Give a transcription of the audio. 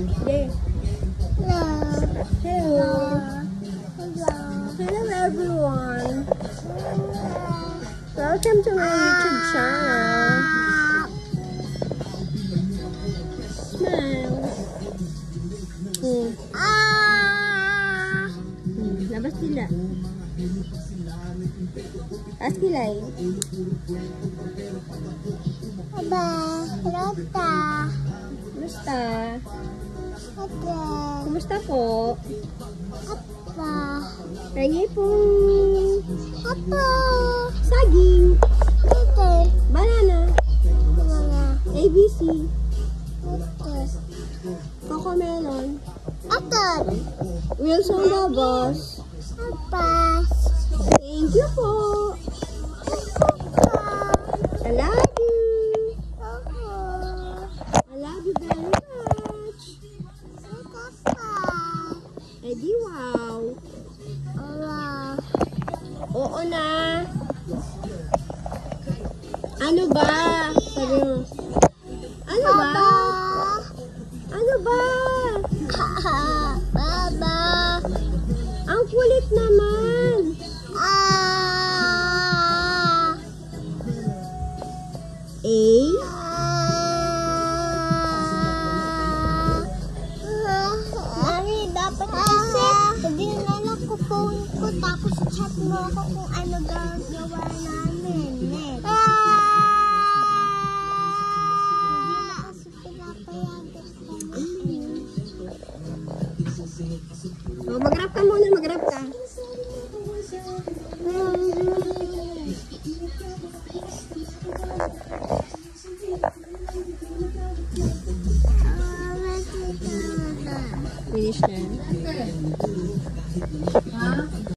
There. Hello. Hello everyone. Welcome to my YouTube channel. Smile. Labas sila. Askilay. Aba, Rata. Kumusta? Ate. Kumusta po? Apa. Pengi po. Apa. Saging. Ate. Banana. Mga. ABC. Ate. Cocomelon. Ate. Wilson Lobos. Apa. Thank you po. I love you. I love you very much. Edi wow. Oo na. Ano ba? Sabi mo. Ano ba? Ano ba? Baba. Ang kulit naman. Mami, dapat kasi dinala ko phone ko tapos chat mo ako kung ano gagawa namin. Next. Hindi na kasi pinapayagan ko. Mag-rap ka muna, mag-rap ka. Finish na.